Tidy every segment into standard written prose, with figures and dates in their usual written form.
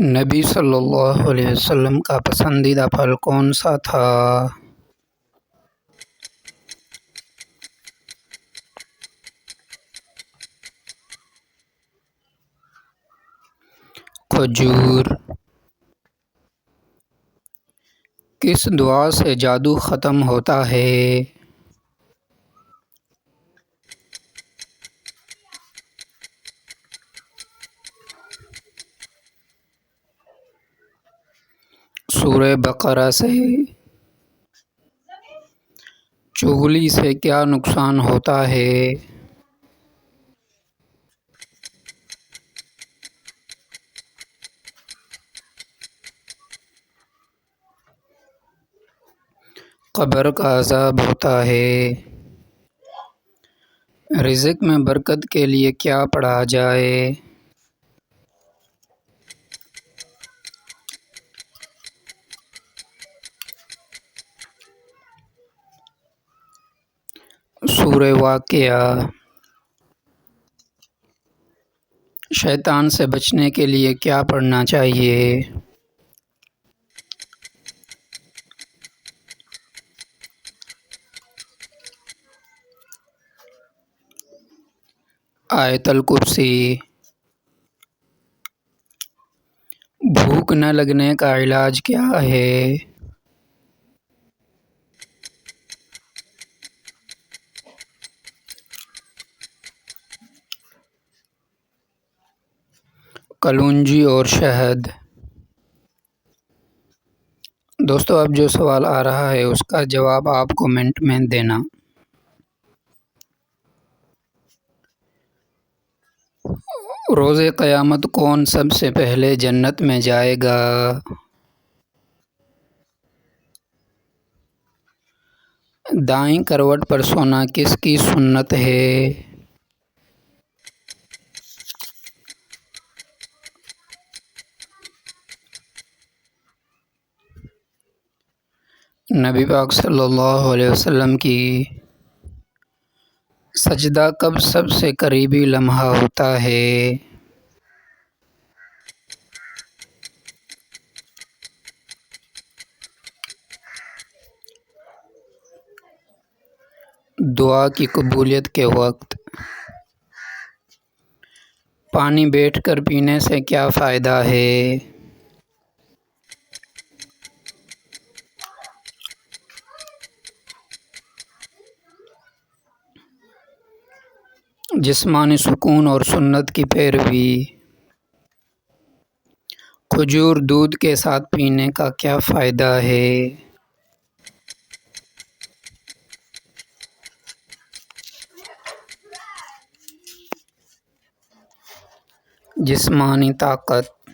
نبی صلی اللہ علیہ وسلم کا پسندیدہ پھل کون سا تھا؟ کھجور۔ کس دعا سے جادو ختم ہوتا ہے؟ سورہ بقرہ سے۔ چغلی سے کیا نقصان ہوتا ہے؟ قبر کا عذاب ہوتا ہے۔ رزق میں برکت کے لیے کیا پڑھا جائے؟ سورہ واقعہ۔ شیطان سے بچنے کے لیے کیا پڑھنا چاہیے؟ آیت الکرسی۔ بھوک نہ لگنے کا علاج کیا ہے؟ کلونجی اور شہد۔ دوستو اب جو سوال آ رہا ہے اس کا جواب آپ کومنٹ میں دینا۔ روز قیامت کون سب سے پہلے جنت میں جائے گا؟ دائیں کروٹ پر سونا کس کی سنت ہے؟ نبی پاک صلی اللہ علیہ وسلم کی سجدہ کب سب سے قریبی لمحہ ہوتا ہے؟ دعا کی قبولیت کے وقت۔ پانی بیٹھ کر پینے سے کیا فائدہ ہے؟ جسمانی سکون اور سنت کی پیروی۔ کھجور دودھ کے ساتھ پینے کا کیا فائدہ ہے؟ جسمانی طاقت۔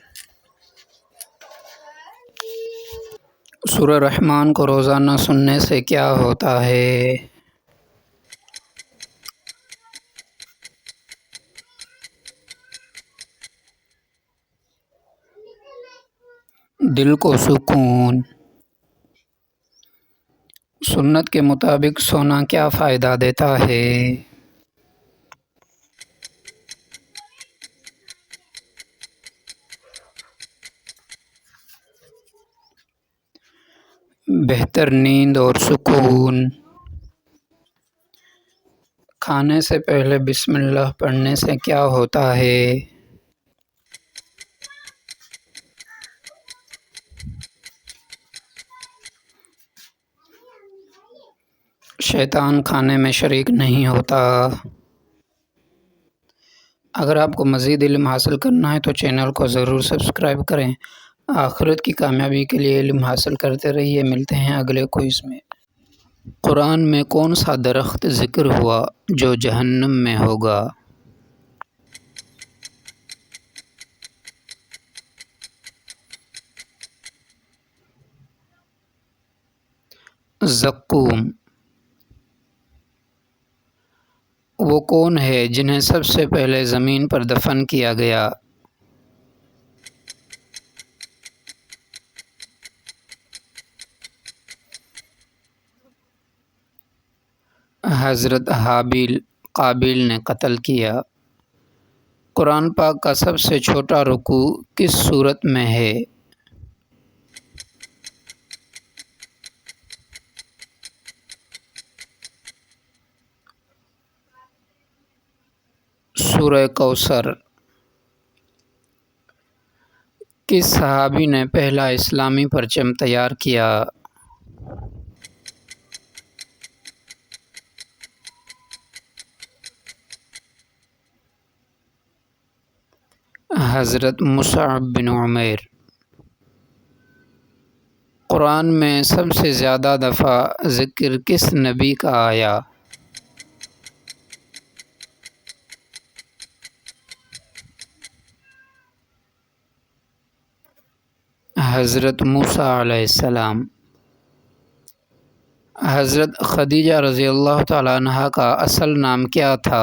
سورہ رحمان کو روزانہ سننے سے کیا ہوتا ہے؟ دل کو سکون۔ سنت کے مطابق سونا کیا فائدہ دیتا ہے؟ بہتر نیند اور سکون۔ کھانے سے پہلے بسم اللہ پڑھنے سے کیا ہوتا ہے؟ شیطان کھانے میں شریک نہیں ہوتا۔ اگر آپ کو مزید علم حاصل کرنا ہے تو چینل کو ضرور سبسکرائب کریں۔ آخرت کی کامیابی کے لیے علم حاصل کرتے رہیے۔ ملتے ہیں اگلے کوئز میں۔ قرآن میں کون سا درخت ذکر ہوا جو جہنم میں ہوگا؟ زقوم۔ وہ کون ہے جنہیں سب سے پہلے زمین پر دفن کیا گیا؟ حضرت حابیل قابیل نے قتل کیا۔ قرآن پاک کا سب سے چھوٹا رکوع کس صورت میں ہے؟ سورہ کوثر۔ کس صحابی نے پہلا اسلامی پرچم تیار کیا؟ حضرت مصعب بن عمیر۔ قرآن میں سب سے زیادہ دفعہ ذکر کس نبی کا آیا؟ حضرت موسیٰ علیہ السلام۔ حضرت خدیجہ رضی اللہ تعالیٰ عنہا کا اصل نام کیا تھا؟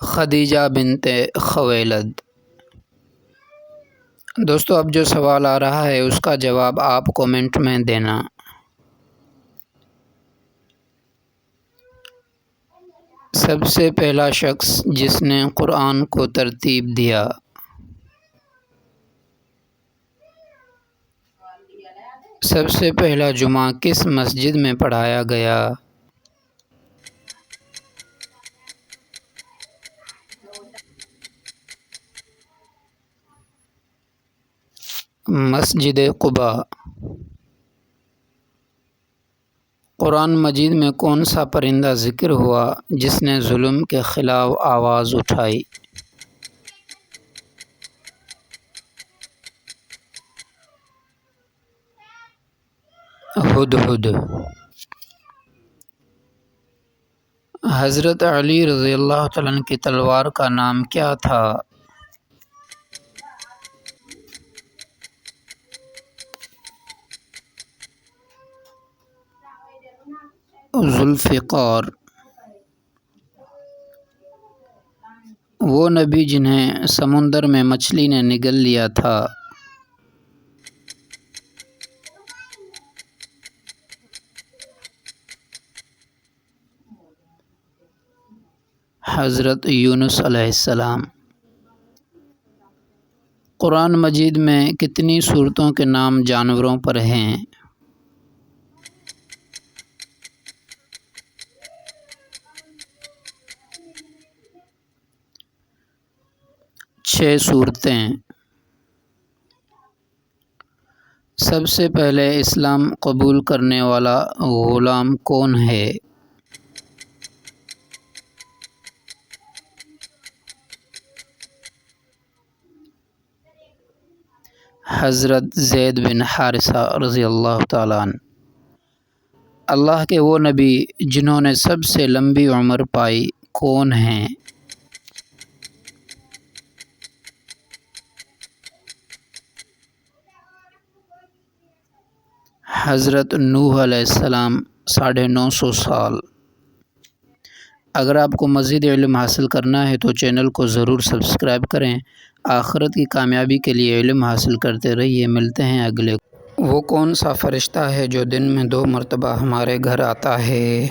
خدیجہ بنت خویلد۔ دوستو اب جو سوال آ رہا ہے اس کا جواب آپ کومنٹ میں دینا۔ سب سے پہلا شخص جس نے قرآن کو ترتیب دیا؟ سب سے پہلا جمعہ کس مسجد میں پڑھایا گیا؟ مسجد قباء۔ قرآن مجید میں کون سا پرندہ ذکر ہوا جس نے ظلم کے خلاف آواز اٹھائی؟ ہدہد۔ حضرت علی رضی اللہ تعالیٰ عنہ کی تلوار کا نام کیا تھا؟ ذوالفقار۔ وہ نبی جنہیں سمندر میں مچھلی نے نگل لیا تھا؟ حضرت یونس علیہ السلام۔ قرآن مجید میں کتنی صورتوں کے نام جانوروں پر ہیں؟ 6 صورتیں۔ سب سے پہلے اسلام قبول کرنے والا غلام کون ہے؟ حضرت زید بن حارثہ رضی اللہ تعالیٰ عنہ۔ اللہ کے وہ نبی جنہوں نے سب سے لمبی عمر پائی کون ہیں؟ حضرت نوح علیہ السلام 950 سال۔ اگر آپ کو مزید علم حاصل کرنا ہے تو چینل کو ضرور سبسکرائب کریں۔ آخرت کی کامیابی کے لیے علم حاصل کرتے رہیے۔ ملتے ہیں اگلے۔ وہ کون سا فرشتہ ہے جو دن میں 2 مرتبہ ہمارے گھر آتا ہے؟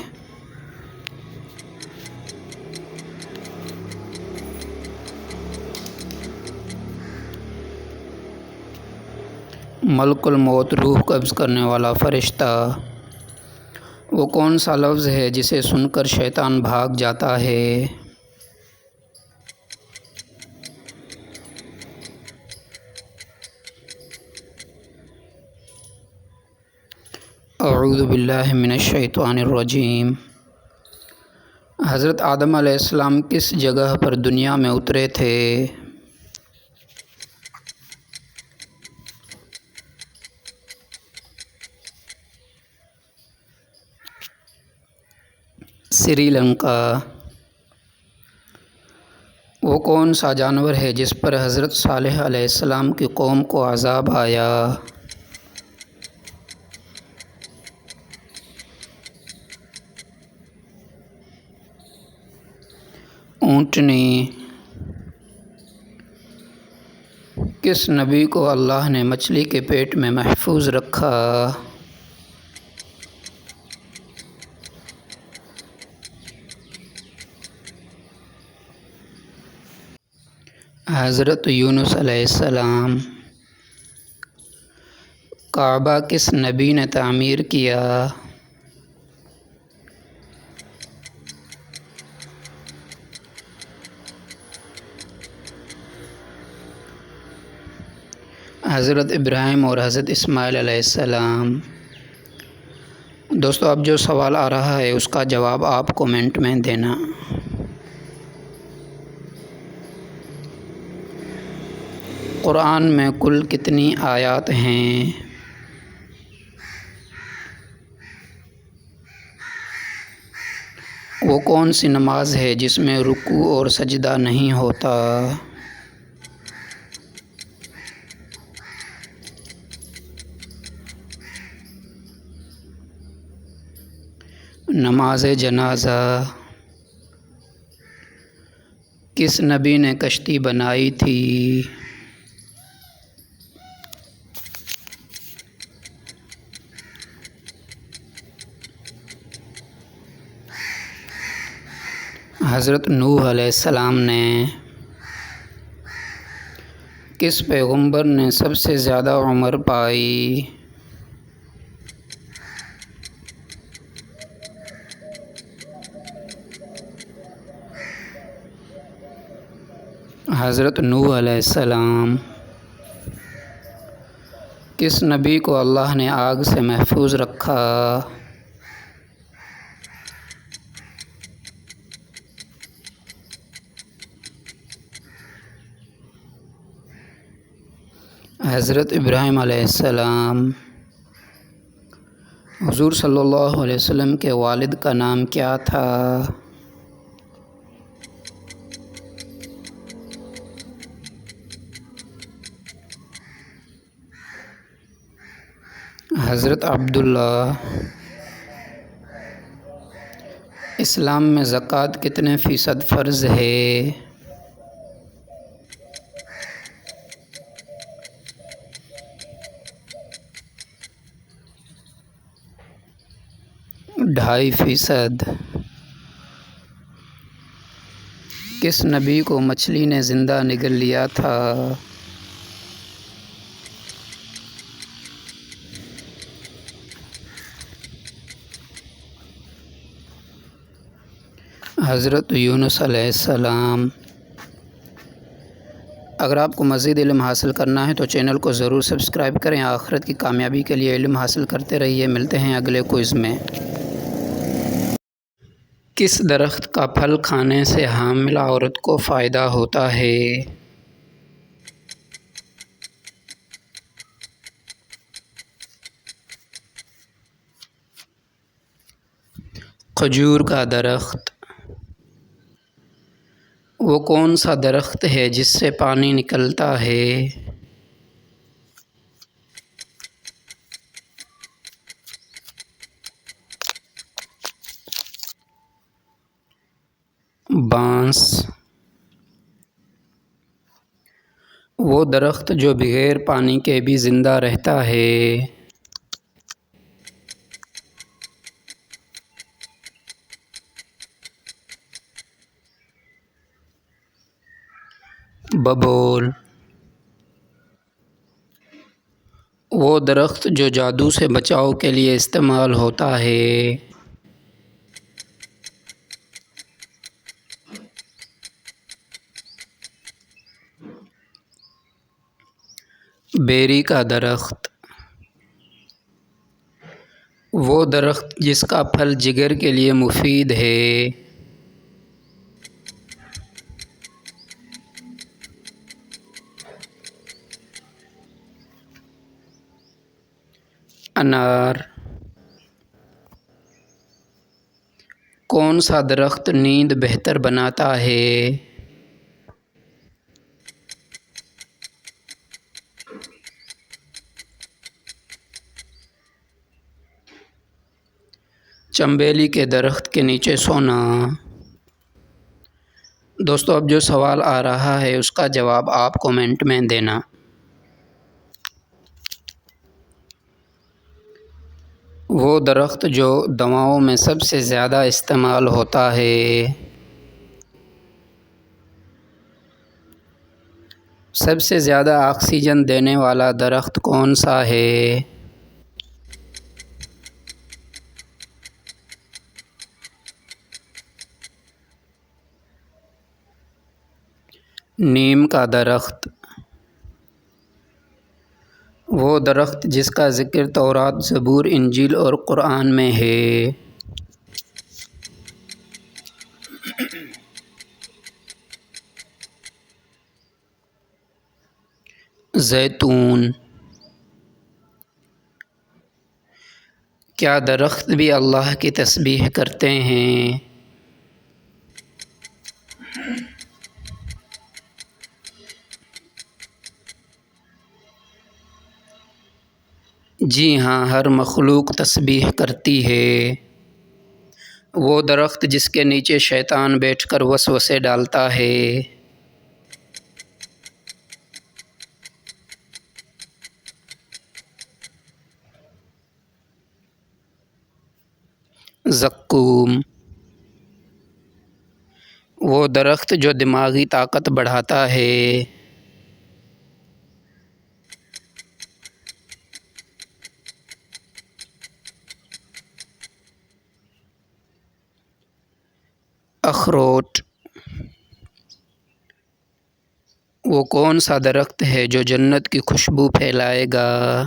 ملک الموت، روح قبض کرنے والا فرشتہ۔ وہ کون سا لفظ ہے جسے سن کر شیطان بھاگ جاتا ہے؟ اعوذ باللہ من الشیطان الرجیم۔ حضرت آدم علیہ السلام کس جگہ پر دنیا میں اترے تھے؟ سری لنکا۔ وہ کون سا جانور ہے جس پر حضرت صالح علیہ السلام کی قوم کو عذاب آیا؟ اونٹنی۔ کس نبی کو اللہ نے مچھلی کے پیٹ میں محفوظ رکھا؟ حضرت یونس علیہ السلام۔ کعبہ کس نبی نے تعمیر کیا؟ حضرت ابراہیم اور حضرت اسماعیل علیہ السلام۔ دوستو اب جو سوال آ رہا ہے اس کا جواب آپ کومنٹ میں دینا۔ قرآن میں کل کتنی آیات ہیں؟ وہ کون سی نماز ہے جس میں رکوع اور سجدہ نہیں ہوتا؟ نماز جنازہ۔ کس نبی نے کشتی بنائی تھی؟ حضرت نوح علیہ السلام نے۔ کس پیغمبر نے سب سے زیادہ عمر پائی؟ حضرت نوح علیہ السلام۔ کس نبی کو اللہ نے آگ سے محفوظ رکھا؟ حضرت ابراہیم علیہ السلام۔ حضور صلی اللہ علیہ وسلم کے والد کا نام کیا تھا؟ حضرت عبداللہ۔ اسلام میں زکوٰۃ کتنے فیصد فرض ہے؟ ڈھائی فیصد۔ کس نبی کو مچھلی نے زندہ نگل لیا تھا؟ حضرت یونس علیہ السلام۔ اگر آپ کو مزید علم حاصل کرنا ہے تو چینل کو ضرور سبسکرائب کریں۔ آخرت کی کامیابی کے لیے علم حاصل کرتے رہیے۔ ملتے ہیں اگلے کوئز میں۔ کس درخت کا پھل کھانے سے حاملہ عورت کو فائدہ ہوتا ہے؟ کھجور کا درخت۔ وہ کون سا درخت ہے جس سے پانی نکلتا ہے؟ بانس۔ وہ درخت جو بغیر پانی کے بھی زندہ رہتا ہے؟ ببول۔ وہ درخت جو جادو سے بچاؤ کے لیے استعمال ہوتا ہے؟ بیری کا درخت۔ وہ درخت جس کا پھل جگر کے لیے مفید ہے؟ انار۔ کون سا درخت نیند بہتر بناتا ہے؟ چنبیلی کے درخت کے نیچے سونا۔ دوستو اب جو سوال آ رہا ہے اس کا جواب آپ کومنٹ میں دینا۔ وہ درخت جو دواؤں میں سب سے زیادہ استعمال ہوتا ہے؟ سب سے زیادہ آکسیجن دینے والا درخت کون سا ہے؟ نیم کا درخت۔ وہ درخت جس کا ذکر تورات، زبور، انجیل اور قرآن میں ہے۔ زیتون۔ کیا درخت بھی اللہ کی تسبیح کرتے ہیں؟ جی ہاں، ہر مخلوق تسبیح کرتی ہے۔ وہ درخت جس کے نیچے شیطان بیٹھ کر وسوسے ڈالتا ہے۔ زقوم۔ وہ درخت جو دماغی طاقت بڑھاتا ہے۔ اخروٹ۔ وہ کون سا درخت ہے جو جنت کی خوشبو پھیلائے گا؟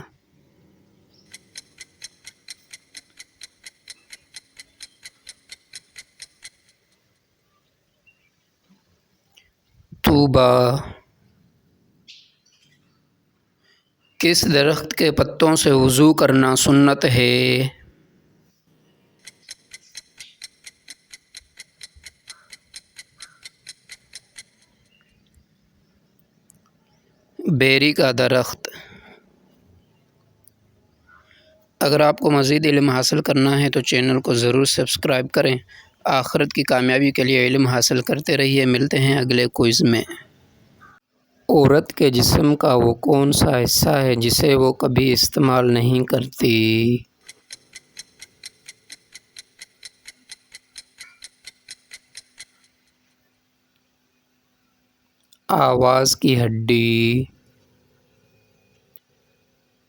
طوبا۔ کس درخت کے پتوں سے وضو کرنا سنت ہے؟ بیری کا درخت۔ اگر آپ کو مزید علم حاصل کرنا ہے تو چینل کو ضرور سبسکرائب کریں۔ آخرت کی کامیابی کے لیے علم حاصل کرتے رہیے۔ ملتے ہیں اگلے کوئز میں۔ عورت کے جسم کا وہ کون سا حصہ ہے جسے وہ کبھی استعمال نہیں کرتی؟ آواز کی ہڈی۔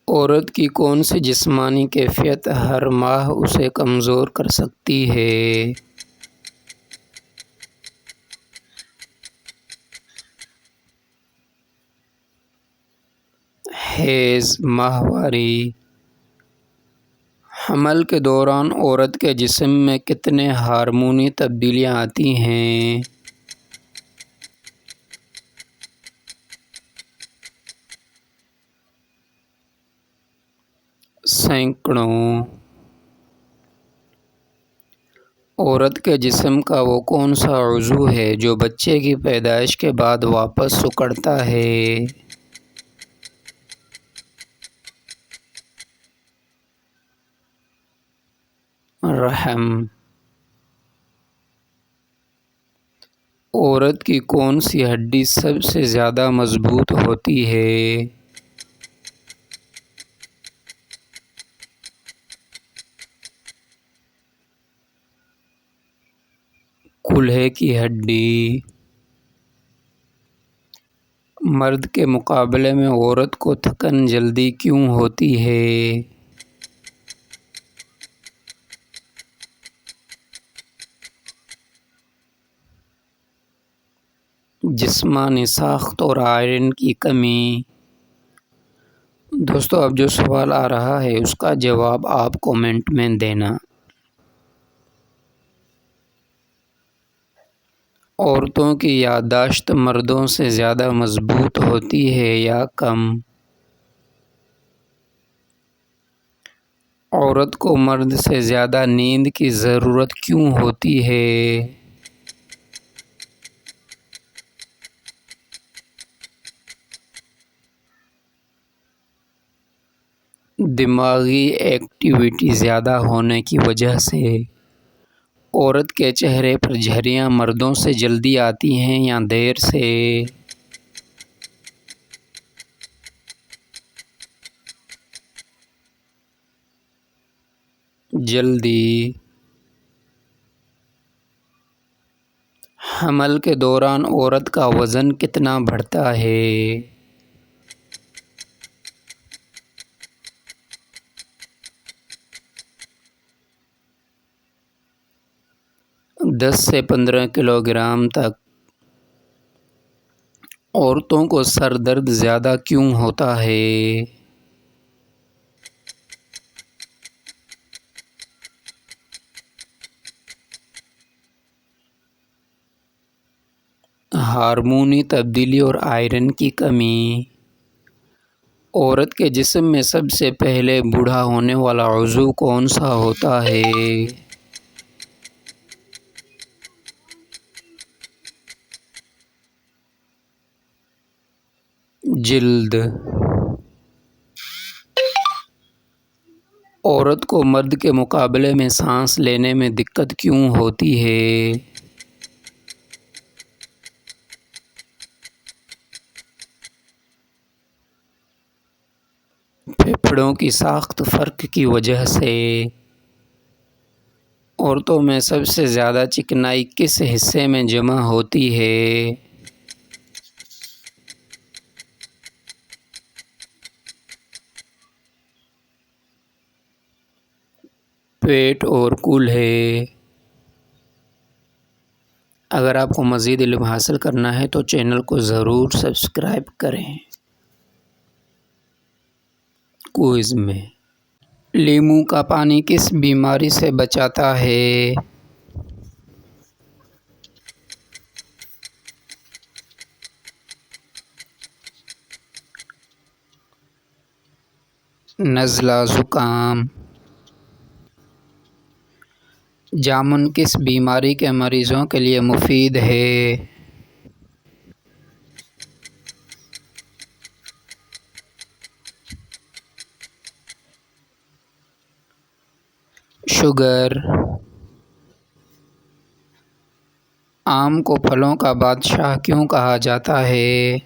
عورت کی کون سی جسمانی کیفیت ہر ماہ اسے کمزور کر سکتی ہے؟ حیض، ماہواری۔ حمل کے دوران عورت کے جسم میں کتنے ہارمونی تبدیلیاں آتی ہیں؟ سینکڑوں۔ عورت کے جسم کا وہ کون سا عضو ہے جو بچے کی پیدائش کے بعد واپس سکڑتا ہے؟ رحم۔ عورت کی کون سی ہڈی سب سے زیادہ مضبوط ہوتی ہے؟ کولہے کی ہڈی۔ مرد کے مقابلے میں عورت کو تھکن جلدی کیوں ہوتی ہے؟ جسمانی ساخت اور آئرن کی کمی۔ دوستو، اب جو سوال آ رہا ہے اس کا جواب آپ کومنٹ میں دینا۔ عورتوں کی یادداشت مردوں سے زیادہ مضبوط ہوتی ہے یا کم؟ عورت کو مرد سے زیادہ نیند کی ضرورت کیوں ہوتی ہے؟ دماغی ایکٹیویٹی زیادہ ہونے کی وجہ سے۔ عورت کے چہرے پر جھریاں مردوں سے جلدی آتی ہیں یا دیر سے؟ جلدی۔ حمل کے دوران عورت کا وزن کتنا بڑھتا ہے؟ 10 سے 15 کلو گرام تک۔ عورتوں کو سر درد زیادہ کیوں ہوتا ہے؟ ہارمونی تبدیلی اور آئرن کی کمی۔ عورت کے جسم میں سب سے پہلے بوڑھا ہونے والا عضو کون سا ہوتا ہے؟ جلد۔ عورت کو مرد کے مقابلے میں سانس لینے میں دقت کیوں ہوتی ہے؟ پھیپھڑوں کی ساخت فرق کی وجہ سے۔ عورتوں میں سب سے زیادہ چکنائی کس حصے میں جمع ہوتی ہے؟ پیٹ اور کولہے۔ اگر آپ کو مزید علم حاصل کرنا ہے تو چینل کو ضرور سبسکرائب کریں۔ کوئز میں لیموں کا پانی کس بیماری سے بچاتا ہے؟ نزلہ، زکام۔ جامن کس بیماری کے مریضوں کے لیے مفید ہے؟ شوگر۔ آم کو پھلوں کا بادشاہ کیوں کہا جاتا ہے؟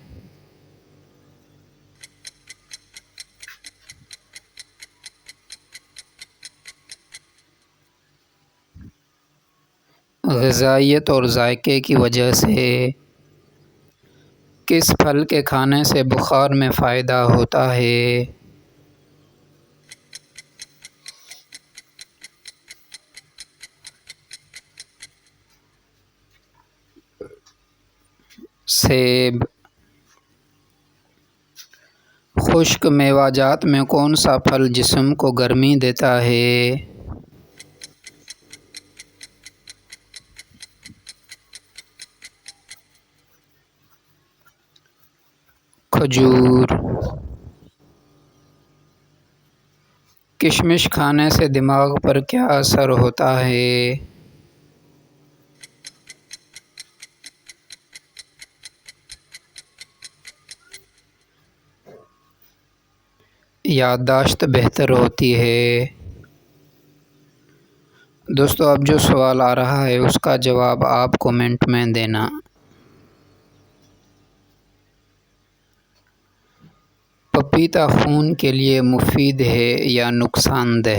غذائیت اور ذائقے کی وجہ سے۔ کس پھل کے کھانے سے بخار میں فائدہ ہوتا ہے؟ سیب۔ خشک میوہ جات میں کون سا پھل جسم کو گرمی دیتا ہے؟ کھجور۔ کشمش کھانے سے دماغ پر کیا اثر ہوتا ہے؟ یادداشت بہتر ہوتی ہے۔ دوستو اب جو سوال آ رہا ہے اس کا جواب آپ کومنٹ میں دینا۔ پپیتا خون کے لیے مفید ہے یا نقصان دہ؟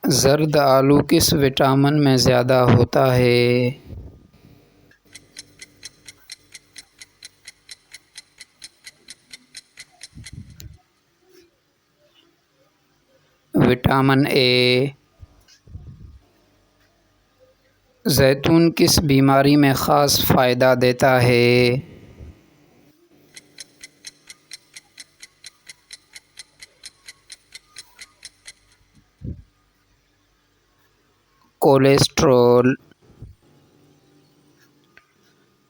زرد آلو کس وٹامن میں زیادہ ہوتا ہے؟ Vitamin A. زیتون کس بیماری میں خاص فائدہ دیتا ہے؟ کولیسٹرول۔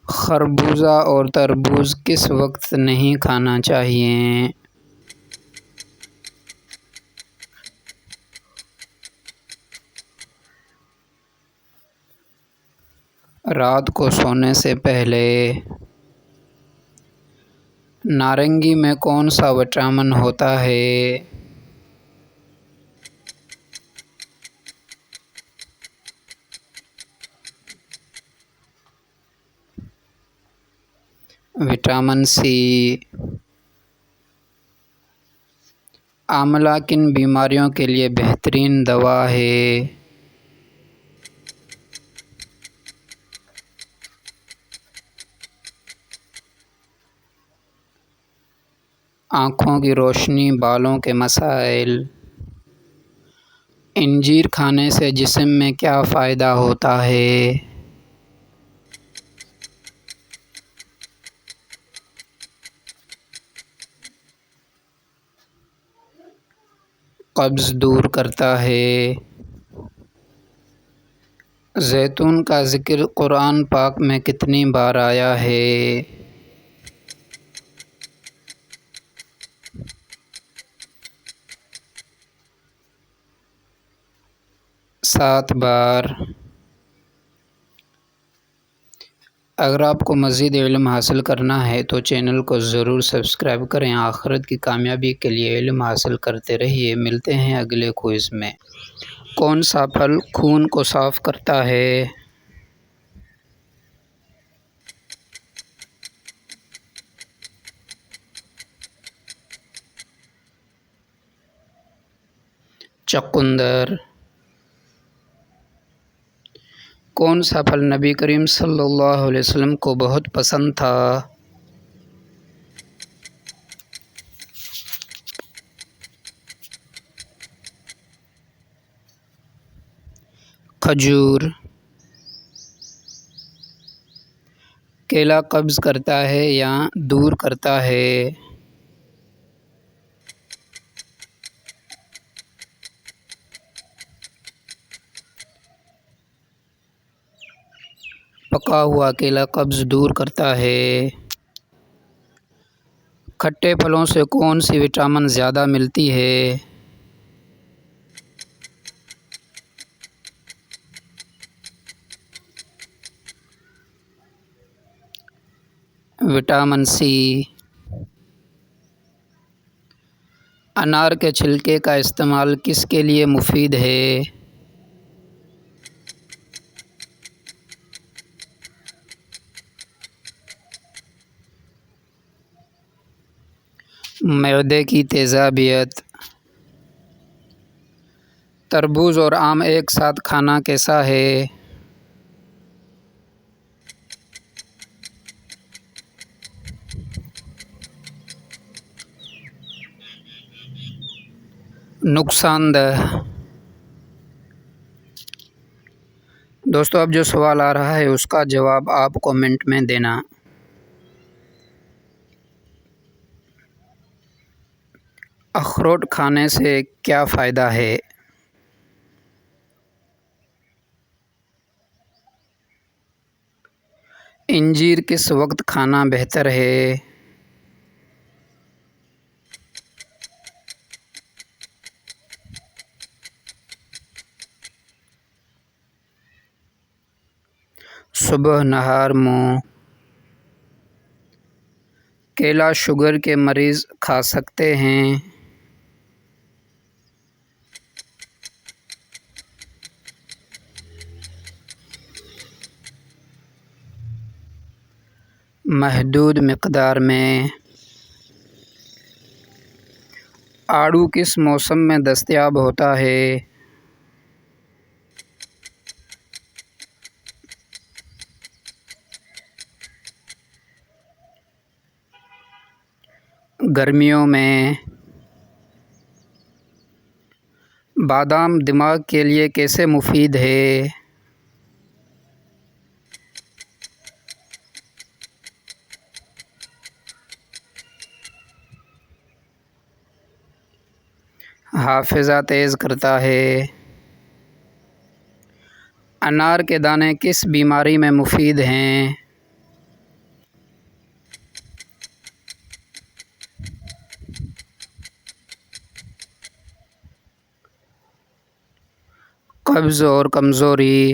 خربوزہ اور تربوز کس وقت نہیں کھانا چاہیے؟ رات کو سونے سے پہلے۔ نارنگی میں کون سا وٹامن ہوتا ہے؟ وٹامن سی۔ آملہ کن بیماریوں کے لیے بہترین دوا ہے؟ آنکھوں کی روشنی، بالوں کے مسائل۔ انجیر کھانے سے جسم میں کیا فائدہ ہوتا ہے؟ قبض دور کرتا ہے۔ زیتون کا ذکر قرآن پاک میں کتنی بار آیا ہے؟ 7 بار۔ اگر آپ کو مزید علم حاصل کرنا ہے تو چینل کو ضرور سبسکرائب کریں۔ آخرت کی کامیابی کے لیے علم حاصل کرتے رہیے۔ ملتے ہیں اگلے کوئز میں۔ کون سا پھل خون کو صاف کرتا ہے؟ چقندر۔ کون سا پھل نبی کریم صلی اللہ علیہ وسلم کو بہت پسند تھا؟ کھجور۔ کیلا قبض کرتا ہے یا دور کرتا ہے؟ پکا ہوا کیلا قبض دور کرتا ہے۔ کھٹے پھلوں سے کون سی وٹامن زیادہ ملتی ہے؟ Vitamin C. انار کے چھلکے کا استعمال کس کے لیے مفید ہے؟ معدے کی تیزابیت۔ تربوز اور آم ایک ساتھ کھانا کیسا ہے؟ نقصان دہ۔ دوستو اب جو سوال آ رہا ہے اس کا جواب آپ کومنٹ میں دینا۔ اخروٹ کھانے سے کیا فائدہ ہے؟ انجیر کس وقت کھانا بہتر ہے؟ صبح نہار منہ۔ کیلا شوگر کے مریض کھا سکتے ہیں؟ محدود مقدار میں۔ آڑو کس موسم میں دستیاب ہوتا ہے؟ گرمیوں میں۔ بادام دماغ کے لیے کیسے مفید ہے؟ حافظہ تیز کرتا ہے۔ انار کے دانے کس بیماری میں مفید ہیں؟ قبض اور کمزوری۔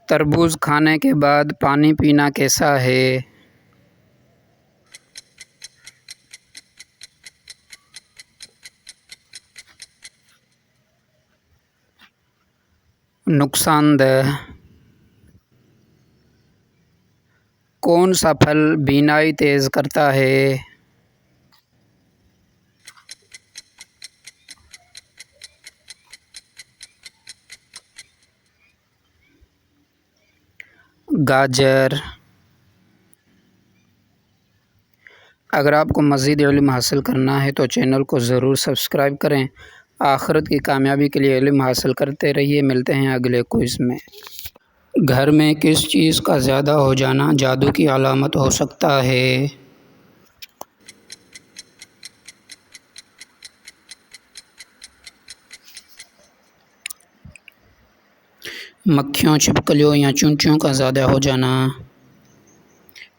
تربوز کھانے کے بعد پانی پینا کیسا ہے؟ نقصان دہ۔ کون سا پھل بینائی تیز کرتا ہے؟ گاجر۔ اگر آپ کو مزید علم حاصل کرنا ہے تو چینل کو ضرور سبسکرائب کریں۔ آخرت کی کامیابی کے لیے علم حاصل کرتے رہیے۔ ملتے ہیں اگلے کوئز میں۔ گھر میں کس چیز کا زیادہ ہو جانا جادو کی علامت ہو سکتا ہے؟ مکھیوں، چھپکلیوں یا چونچیوں کا زیادہ ہو جانا۔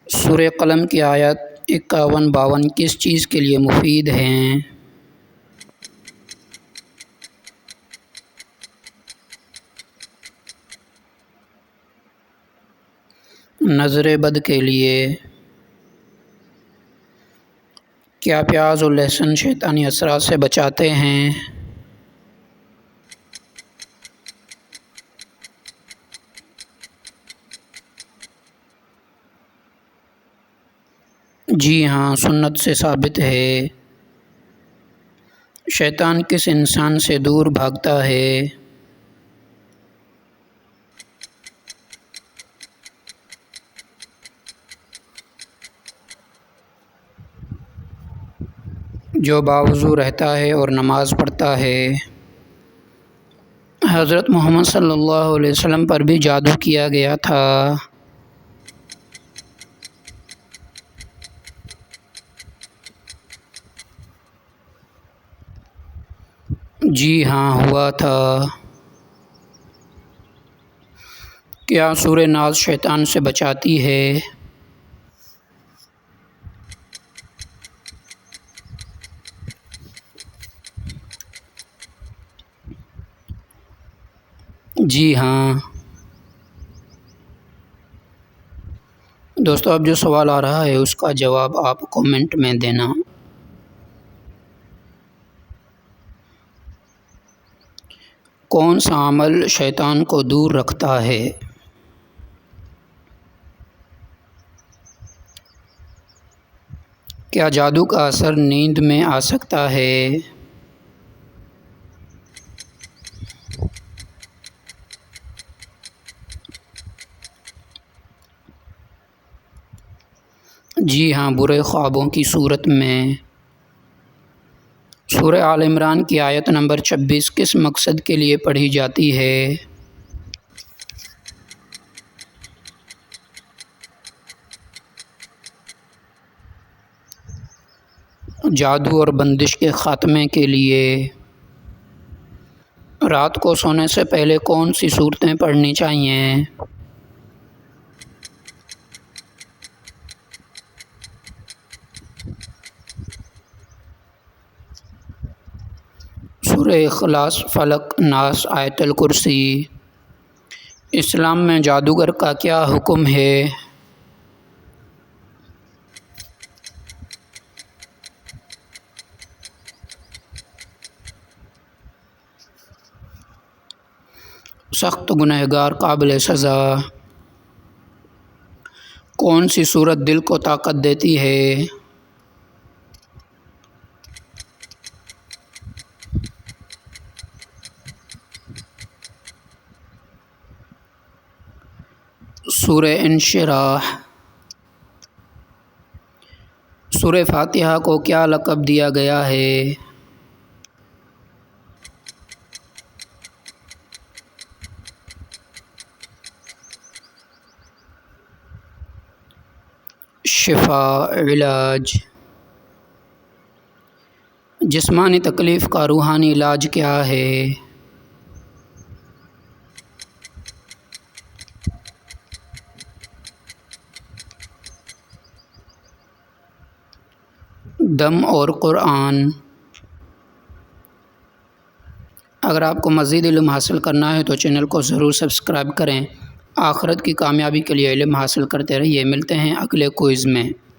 سورہ قلم کی آیت 51-52 کس چیز کے لیے مفید ہیں؟ نظر بد کے لیے۔ کیا پیاز اور لہسن شیطانی اثرات سے بچاتے ہیں؟ جی ہاں، سنت سے ثابت ہے۔ شیطان کس انسان سے دور بھاگتا ہے؟ جو باوضو رہتا ہے اور نماز پڑھتا ہے۔ حضرت محمد صلی اللہ علیہ وسلم پر بھی جادو کیا گیا تھا۔ جی ہاں، ہوا تھا۔ کیا سورہ ناز شیطان سے بچاتی ہے؟ جی ہاں۔ دوستو، اب جو سوال آ رہا ہے اس کا جواب آپ کامنٹ میں دینا۔ کون سا عمل شیطان کو دور رکھتا ہے؟ کیا جادو کا اثر نیند میں آ سکتا ہے؟ جی ہاں، برے خوابوں کی صورت میں۔ سورہ آل عمران کی آیت نمبر 26 کس مقصد کے لیے پڑھی جاتی ہے؟ جادو اور بندش کے خاتمے کے لیے۔ رات کو سونے سے پہلے کون سی صورتیں پڑھنی چاہیے؟ سورہ اخلاص، فلق، ناس، آیت الکرسی۔ اسلام میں جادوگر کا کیا حکم ہے؟ سخت گنہگار قابل سزا۔ کون سی صورت دل کو طاقت دیتی ہے؟ سورہ انشراح۔ سورہ فاتحہ کو کیا لقب دیا گیا ہے؟ شفا، علاج۔ جسمانی تکلیف کا روحانی علاج کیا ہے؟ دم اور قرآن۔ اگر آپ کو مزید علم حاصل کرنا ہے تو چینل کو ضرور سبسکرائب کریں۔ آخرت کی کامیابی کے لیے علم حاصل کرتے رہیے۔ ملتے ہیں اگلے کوئز میں۔